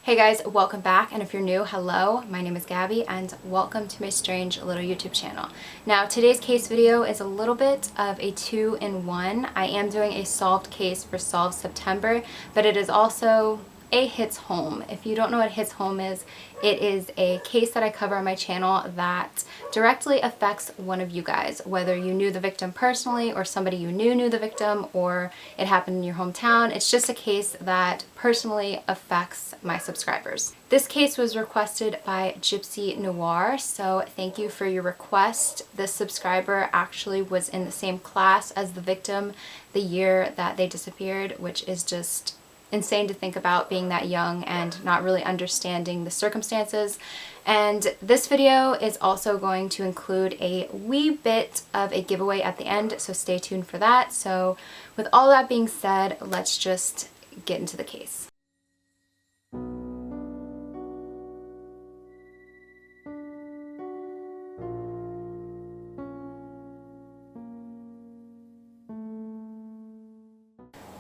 Hey guys, welcome back, and if you're new, hello, my name is Gabby and welcome to my strange little YouTube channel. Now today's case video is a little bit of a two-in-one. I am doing a solved case for Solved September, but it is also a hits home. If you don't know what hits home is, it is a case that I cover on my channel that directly affects one of you guys, whether you knew the victim personally or somebody you knew the victim, or it happened in your hometown. It's just a case that personally affects my subscribers. This case was requested by Gypsy Noir, so thank you for your request. This subscriber actually was in the same class as the victim the year that they disappeared, which is just insane to think about, being that young and not really understanding the circumstances. And this video is also going to include a wee bit of a giveaway at the end, so stay tuned for that. So with all that being said, let's just get into the case.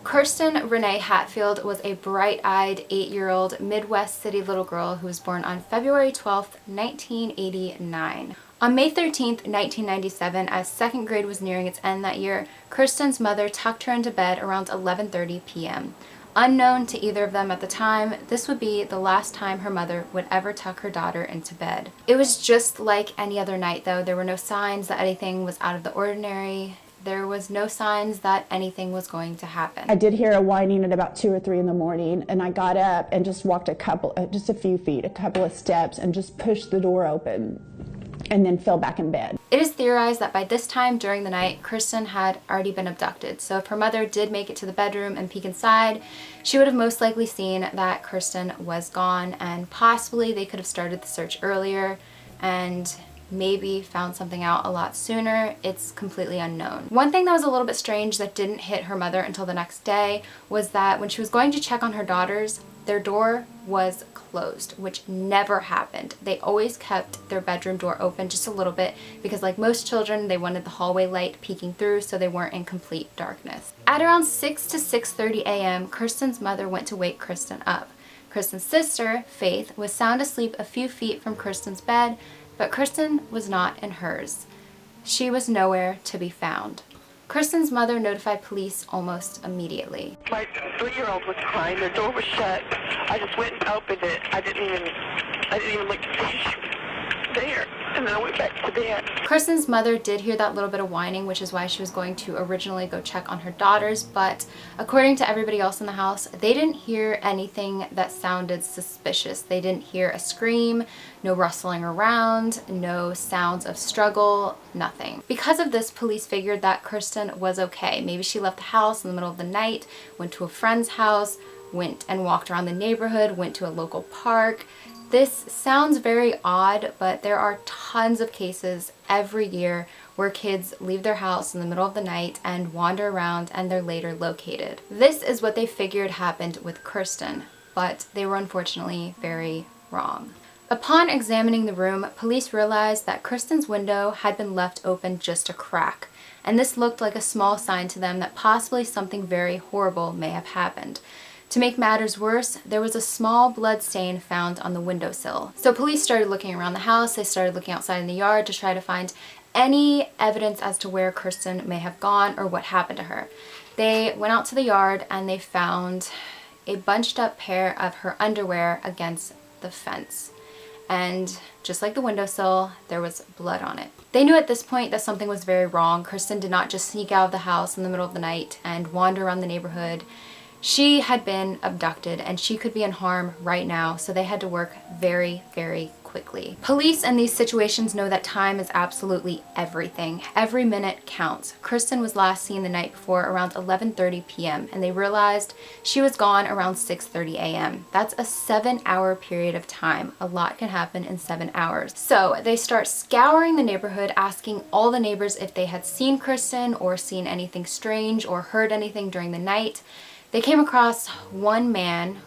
Kirsten Renee Hatfield was a bright-eyed 8-year-old Midwest city little girl who was born on February 12, 1989. On May 13, 1997, as second grade was nearing its end that year, Kirsten's mother tucked her into bed around 11:30 p.m. Unknown to either of them at the time, this would be the last time her mother would ever tuck her daughter into bed. It was just like any other night though. There were no signs that anything was out of the ordinary. There was no signs that anything was going to happen. I did hear a whining at about 2 or 3 in the morning, and I got up and just walked just a few feet, a couple of steps, and just pushed the door open and then fell back in bed. It is theorized that by this time during the night, Kirsten had already been abducted. So if her mother did make it to the bedroom and peek inside, she would have most likely seen that Kirsten was gone, and possibly they could have started the search earlier and maybe found something out a lot sooner. It's completely unknown. One thing that was a little bit strange that didn't hit her mother until the next day was that when she was going to check on her daughters, their door was closed, which never happened. They always kept their bedroom door open just a little bit because, like most children, they wanted the hallway light peeking through so they weren't in complete darkness. At around 6 to 6:30 a.m., Kirsten's mother went to wake Kirsten up. Kirsten's sister, Faith, was sound asleep a few feet from Kirsten's bed, but Kirsten was not in hers. She was nowhere to be found. Kirsten's mother notified police almost immediately. My 3-year-old was crying. The door was shut. I just went and opened it. I didn't even look to see she was there. And then I went back to bed. Kirsten's mother did hear that little bit of whining, which is why she was going to originally go check on her daughters, but according to everybody else in the house, they didn't hear anything that sounded suspicious. They didn't hear a scream, no rustling around, no sounds of struggle, nothing. Because of this, police figured that Kirsten was okay. Maybe she left the house in the middle of the night, went to a friend's house, went and walked around the neighborhood, went to a local park. This sounds very odd, but there are tons of cases every year where kids leave their house in the middle of the night and wander around and they're later located. This is what they figured happened with Kirsten, but they were unfortunately very wrong. Upon examining the room, police realized that Kirsten's window had been left open just a crack, and this looked like a small sign to them that possibly something very horrible may have happened. To make matters worse, there was a small blood stain found on the windowsill. So police started looking around the house. They started looking outside in the yard to try to find any evidence as to where Kirsten may have gone or what happened to her. They went out to the yard and they found a bunched up pair of her underwear against the fence. And just like the windowsill, there was blood on it. They knew at this point that something was very wrong. Kirsten did not just sneak out of the house in the middle of the night and wander around the neighborhood. She had been abducted and she could be in harm right now, so they had to work very, very quickly. Police in these situations know that time is absolutely everything. Every minute counts. Kirsten was last seen the night before around 11:30 p.m. and they realized she was gone around 6:30 a.m. That's a 7-hour period of time. A lot can happen in 7 hours. So they start scouring the neighborhood, asking all the neighbors if they had seen Kirsten or seen anything strange or heard anything during the night. They came across one man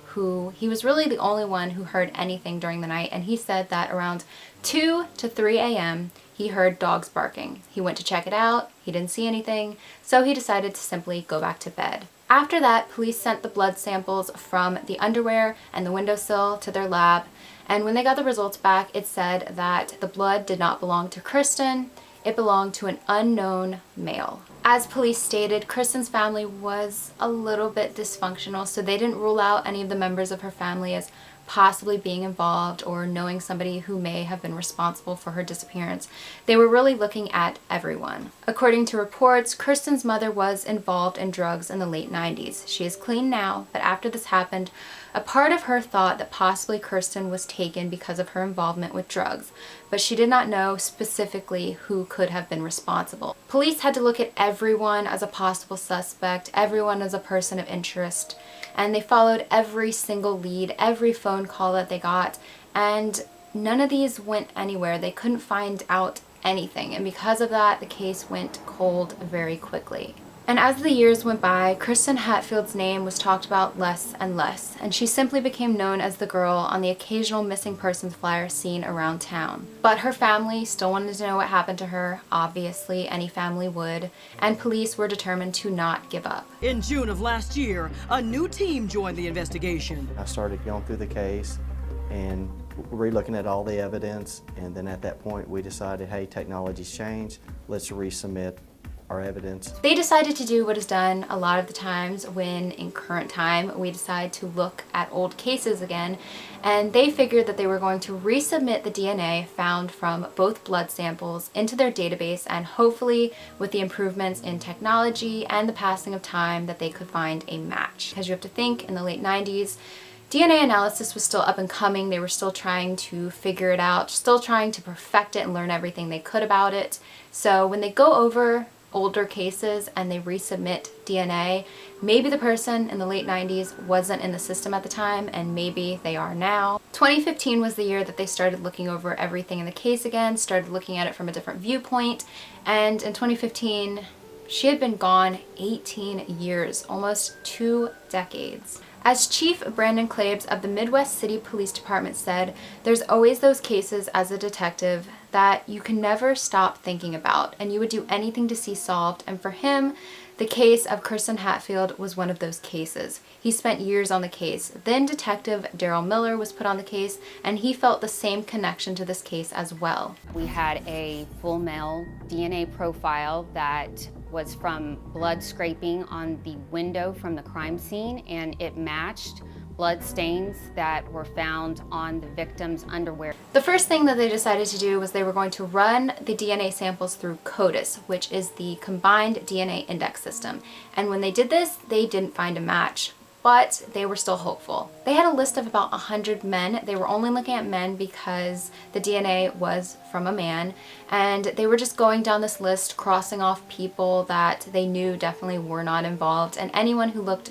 he was really the only one who heard anything during the night, and he said that around 2 to 3 a.m. he heard dogs barking. He went to check it out, he didn't see anything, so he decided to simply go back to bed. After that, police sent the blood samples from the underwear and the windowsill to their lab, and when they got the results back, it said that the blood did not belong to Kirsten, it belonged to an unknown male. As police stated, Kirsten's family was a little bit dysfunctional, so they didn't rule out any of the members of her family as possibly being involved or knowing somebody who may have been responsible for her disappearance. They were really looking at everyone. According to reports, Kirsten's mother was involved in drugs in the late 90s. She is clean now, but after this happened, a part of her thought that possibly Kirsten was taken because of her involvement with drugs, but she did not know specifically who could have been responsible. Police had to look at everyone as a possible suspect, everyone as a person of interest, and they followed every single lead, every phone call that they got, and none of these went anywhere. They couldn't find out anything, and because of that, the case went cold very quickly. And as the years went by, Kirsten Hatfield's name was talked about less and less, and she simply became known as the girl on the occasional missing persons flyer seen around town. But her family still wanted to know what happened to her. Obviously, any family would, and police were determined to not give up. In June of last year, a new team joined the investigation. I started going through the case and re-looking at all the evidence, and then at that point we decided, hey, technology's changed, let's resubmit our evidence. They decided to do what is done a lot of the times when in current time we decide to look at old cases again, and they figured that they were going to resubmit the DNA found from both blood samples into their database, and hopefully with the improvements in technology and the passing of time that they could find a match. Because you have to think, in the late 90s, DNA analysis was still up and coming. They were still trying to figure it out, still trying to perfect it and learn everything they could about it. So when they go over older cases and they resubmit DNA, maybe the person in the late 90s wasn't in the system at the time, and maybe they are now. 2015 was the year that they started looking over everything in the case again, started looking at it from a different viewpoint, and in 2015 she had been gone 18 years, almost 2 decades. As Chief Brandon Klebs of the Midwest City Police Department said, there's always those cases as a detective that you can never stop thinking about, and you would do anything to see solved, and for him, the case of Kirsten Hatfield was one of those cases. He spent years on the case. Then Detective Daryl Miller was put on the case, and he felt the same connection to this case as well. We had a full male DNA profile that was from blood scraping on the window from the crime scene, and it matched blood stains that were found on the victim's underwear. The first thing that they decided to do was they were going to run the DNA samples through CODIS, which is the Combined DNA Index System. And when they did this, they didn't find a match, but they were still hopeful. They had a list of about 100 men. They were only looking at men because the DNA was from a man, and they were just going down this list, crossing off people that they knew definitely were not involved, and anyone who looked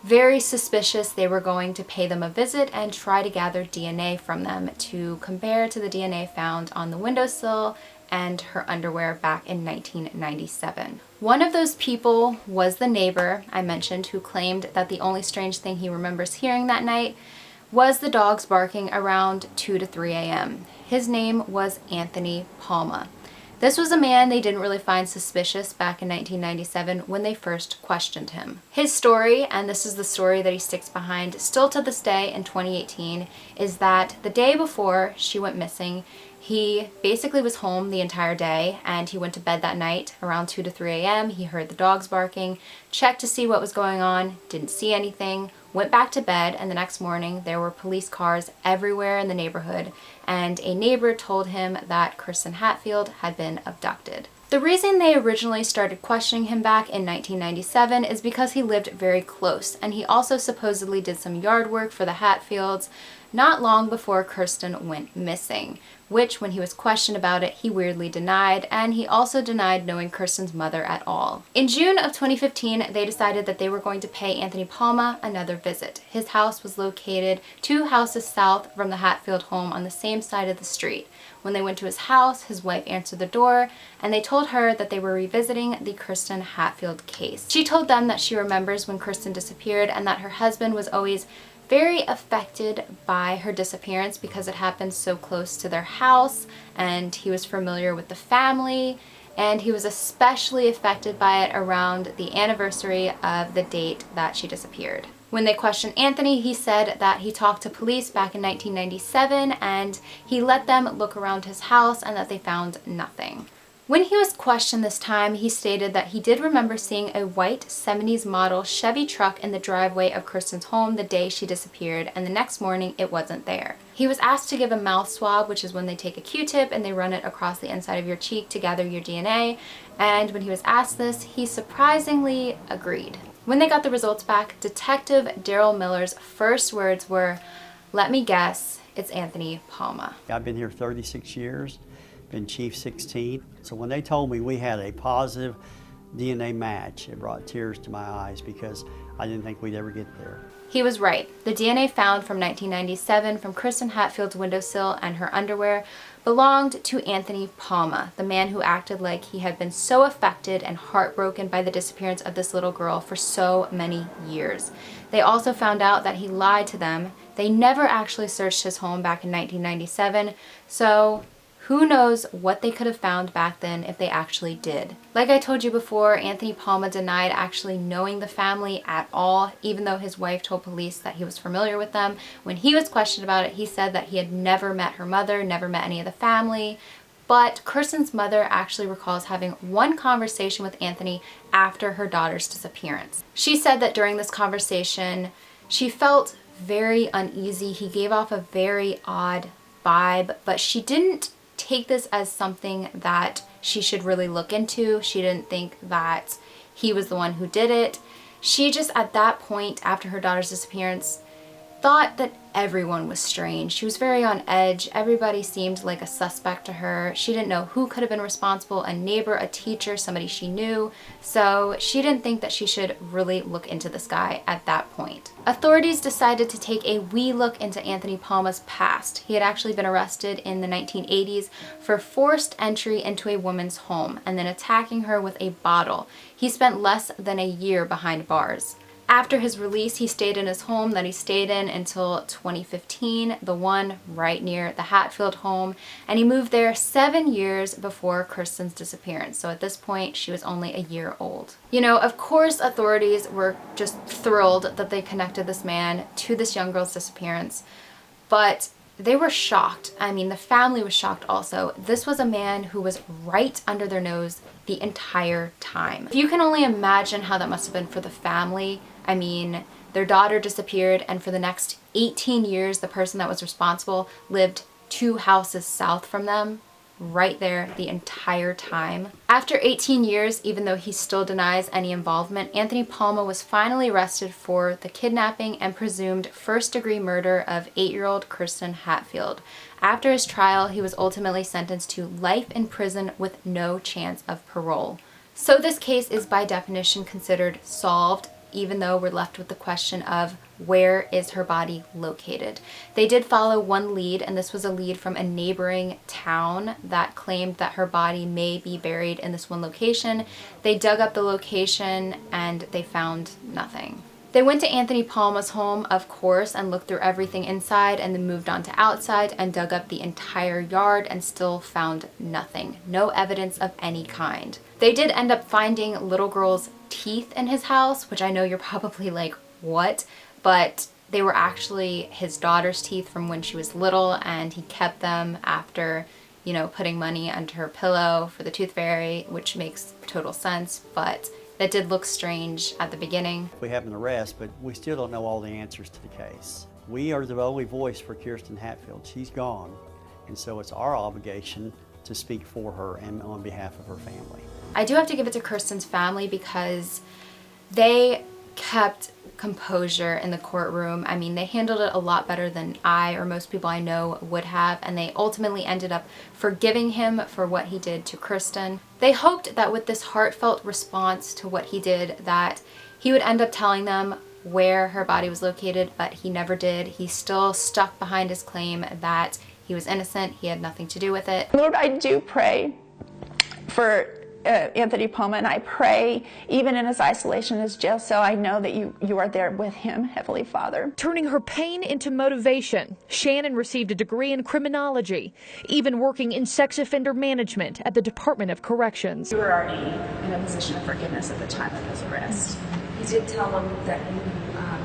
very suspicious, they were going to pay them a visit and try to gather DNA from them to compare to the DNA found on the windowsill and her underwear back in 1997. One of those people was the neighbor I mentioned, who claimed that the only strange thing he remembers hearing that night was the dogs barking around 2 to 3 a.m. His name was Anthony Palma. This was a man they didn't really find suspicious back in 1997 when they first questioned him. His story, and this is the story that he sticks behind still to this day in 2018, is that the day before she went missing, he basically was home the entire day, and he went to bed that night around 2 to 3 a.m. He heard the dogs barking, checked to see what was going on, didn't see anything, went back to bed, and the next morning there were police cars everywhere in the neighborhood, and a neighbor told him that Kirsten Hatfield had been abducted. The reason they originally started questioning him back in 1997 is because he lived very close, and he also supposedly did some yard work for the Hatfields not long before Kirsten went missing, which, when he was questioned about it, he weirdly denied, and he also denied knowing Kirsten's mother at all. In June of 2015, they decided that they were going to pay Anthony Palma another visit. His house was located 2 houses south from the Hatfield home on the same side of the street. When they went to his house, his wife answered the door, and they told her that they were revisiting the Kirsten Hatfield case. She told them that she remembers when Kirsten disappeared, and that her husband was always very affected by her disappearance because it happened so close to their house, and he was familiar with the family, and he was especially affected by it around the anniversary of the date that she disappeared. When they questioned Anthony, he said that he talked to police back in 1997 and he let them look around his house and that they found nothing. When he was questioned this time, he stated that he did remember seeing a white 70s model Chevy truck in the driveway of Kirsten's home the day she disappeared, and the next morning it wasn't there. He was asked to give a mouth swab, which is when they take a Q-tip and they run it across the inside of your cheek to gather your DNA, and when he was asked this, he surprisingly agreed. When they got the results back, Detective Daryl Miller's first words were, "Let me guess, it's Anthony Palma." I've been here 36 years. Been chief 16. So when they told me we had a positive DNA match, it brought tears to my eyes because I didn't think we'd ever get there. He was right. The DNA found from 1997 from Kirsten Hatfield's windowsill and her underwear belonged to Anthony Palma, the man who acted like he had been so affected and heartbroken by the disappearance of this little girl for so many years. They also found out that he lied to them. They never actually searched his home back in 1997, so who knows what they could have found back then if they actually did. Like I told you before, Anthony Palma denied actually knowing the family at all, even though his wife told police that he was familiar with them. When he was questioned about it, he said that he had never met her mother, never met any of the family. But Kirsten's mother actually recalls having one conversation with Anthony after her daughter's disappearance. She said that during this conversation, she felt very uneasy. He gave off a very odd vibe, but she didn't take this as something that she should really look into. She didn't think that he was the one who did it. She just, at that point, after her daughter's disappearance, thought that everyone was strange. She was very on edge. Everybody seemed like a suspect to her. She didn't know who could have been responsible, a neighbor, a teacher, somebody she knew. So she didn't think that she should really look into this guy at that point. Authorities decided to take a wee look into Anthony Palma's past. He had actually been arrested in the 1980s for forced entry into a woman's home and then attacking her with a bottle. He spent less than a year behind bars. After his release, he stayed in his home that he stayed in until 2015, the one right near the Hatfield home, and he moved there 7 years before Kirsten's disappearance. So at this point, she was only a year old. You know, of course, authorities were just thrilled that they connected this man to this young girl's disappearance, but they were shocked. I mean, the family was shocked also. This was a man who was right under their nose the entire time. If you can only imagine how that must have been for the family. I mean, their daughter disappeared, and for the next 18 years, the person that was responsible lived 2 houses south from them, right there the entire time. After 18 years, even though he still denies any involvement, Anthony Palma was finally arrested for the kidnapping and presumed first-degree murder of 8-year-old Kirsten Hatfield. After his trial, he was ultimately sentenced to life in prison with no chance of parole. So this case is by definition considered solved, even though we're left with the question of where is her body located. They did follow one lead, and this was a lead from a neighboring town that claimed that her body may be buried in this one location. They dug up the location and they found nothing. They went to Anthony Palma's home, of course, and looked through everything inside, and then moved on to outside and dug up the entire yard and still found nothing. No evidence of any kind. They did end up finding little girl's teeth in his house, which I know you're probably like, what? But they were actually his daughter's teeth from when she was little, and he kept them after, you know, putting money under her pillow for the tooth fairy, which makes total sense, but that did look strange at the beginning. We have an arrest, but we still don't know all the answers to the case. We are the only voice for Kirsten Hatfield. She's gone, and so it's our obligation to speak for her and on behalf of her family. I do have to give it to Kirsten's family because they kept composure in the courtroom. I mean, they handled it a lot better than I or most people I know would have, and they ultimately ended up forgiving him for what he did to Kirsten. They hoped that with this heartfelt response to what he did, that he would end up telling them where her body was located, but he never did. He still stuck behind his claim that he was innocent, he had nothing to do with it. Lord, I do pray for Anthony Palma, and I pray, even in his isolation in his jail cell, I know that you are there with him, Heavenly Father. Turning her pain into motivation, Shannon received a degree in criminology, even working in sex offender management at the Department of Corrections. You were already in a position of forgiveness at the time of his arrest. You did tell him that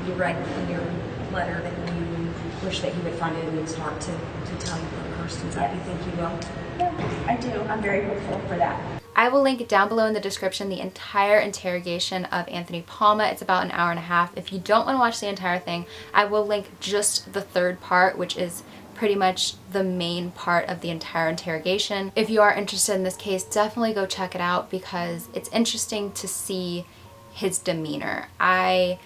you read in your letter that you wish that he would find it in his heart to tell you in person. Do you think he will? Yeah, I do. I'm very hopeful for that. I will link down below in the description the entire interrogation of Anthony Palma. It's about an hour and a half. If you don't want to watch the entire thing, I will link just the third part, which is pretty much the main part of the entire interrogation. If you are interested in this case, definitely go check it out because it's interesting to see his demeanor. I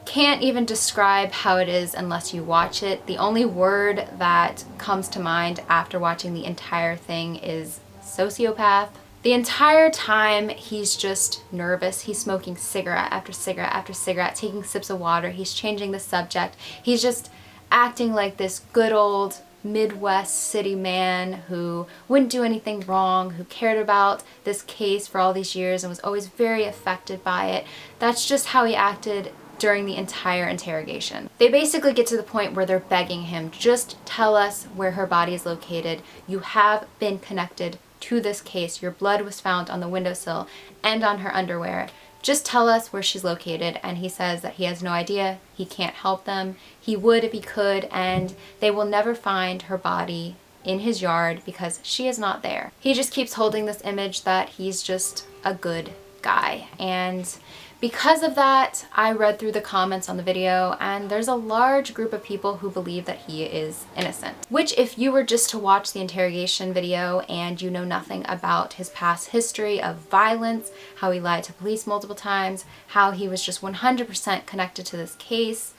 can't even describe how it is unless you watch it. The only word that comes to mind after watching the entire thing is sociopath. The entire time he's just nervous. He's smoking cigarette after cigarette after cigarette, taking sips of water. He's changing the subject. He's just acting like this good old Midwest city man who wouldn't do anything wrong, who cared about this case for all these years and was always very affected by it. That's just how he acted during the entire interrogation. They basically get to the point where they're begging him, just tell us where her body is located. You have been connected to this case. Your blood was found on the windowsill and on her underwear. Just tell us where she's located. And he says that he has no idea. He can't help them. He would if he could, and they will never find her body in his yard because she is not there. He just keeps holding this image that he's just a good guy. And because of that, I read through the comments on the video and there's a large group of people who believe that he is innocent. Which, if you were just to watch the interrogation video and you know nothing about his past history of violence, how he lied to police multiple times, how he was just 100% connected to this case,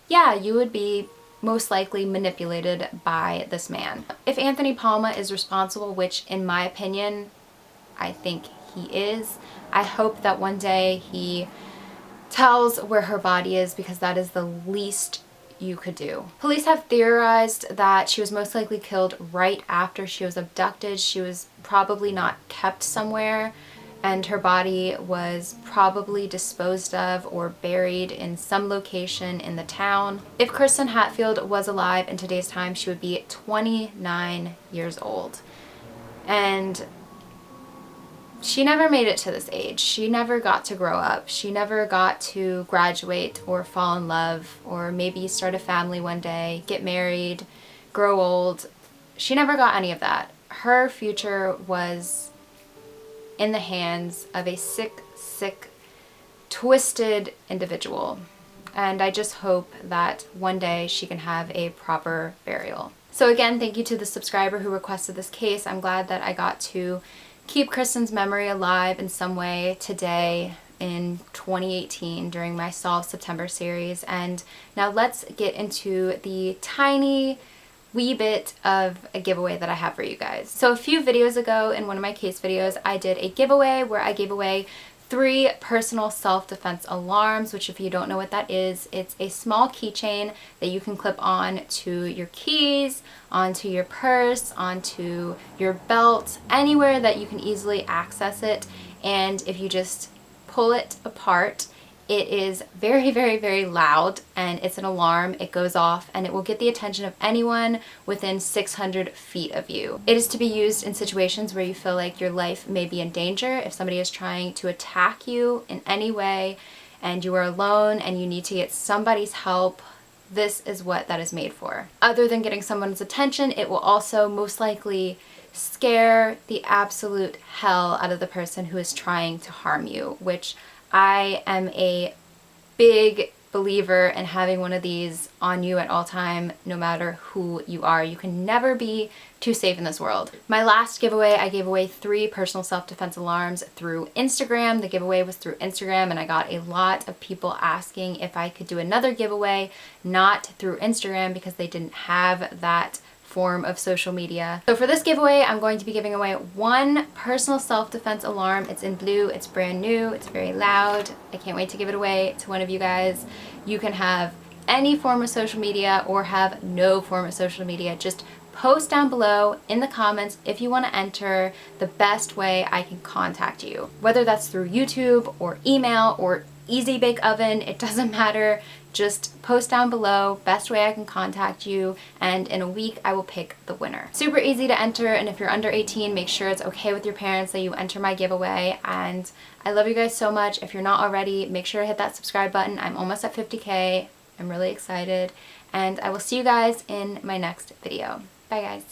yeah, you would be most likely manipulated by this man. If Anthony Palma is responsible, which in my opinion, I think he is, I hope that one day he tells where her body is because that is the least you could do. Police have theorized that she was most likely killed right after she was abducted. She was probably not kept somewhere and her body was probably disposed of or buried in some location in the town. If Kirsten Hatfield was alive in today's time, she would be 29 years old. And she never made it to this age. She never got to grow up. She never got to graduate or fall in love or maybe start a family one day, get married, grow old. She never got any of that. Her future was in the hands of a sick, twisted individual. And I just hope that one day she can have a proper burial. So again, thank you to the subscriber who requested this case. I'm glad that I got to keep Kirsten's memory alive in some way today in 2018 during my Solve September series. And now let's get into the tiny wee bit of a giveaway that I have for you guys. So a few videos ago in one of my case videos, I did a giveaway where I gave away 3 personal self-defense alarms, which if you don't know what that is, it's a small keychain that you can clip on to your keys, onto your purse, onto your belt, anywhere that you can easily access it. And if you just pull it apart, it is very, very, very loud and it's an alarm. It goes off and it will get the attention of anyone within 600 feet of you. It is to be used in situations where you feel like your life may be in danger. If somebody is trying to attack you in any way and you are alone and you need to get somebody's help, this is what that is made for. Other than getting someone's attention, it will also most likely scare the absolute hell out of the person who is trying to harm you, which I am a big believer in having one of these on you at all time, no matter who you are. You can never be too safe in this world. My last giveaway, I gave away 3 personal self-defense alarms through Instagram. The giveaway was through Instagram and I got a lot of people asking if I could do another giveaway, not through Instagram because they didn't have that form of social media. So for this giveaway, I'm going to be giving away 1 personal self-defense alarm. It's in blue, it's brand new, it's very loud. I can't wait to give it away to one of you guys. You can have any form of social media or have no form of social media. Just post down below in the comments if you want to enter the best way I can contact you. Whether that's through YouTube or email or Easy Bake Oven, it doesn't matter. Just post down below, best way I can contact you, and in a week I will pick the winner. Super easy to enter, and if you're under 18, make sure it's okay with your parents that you enter my giveaway. And I love you guys so much. If you're not already, make sure to hit that subscribe button. I'm almost at 50K. I'm really excited, and I will see you guys in my next video. Bye guys.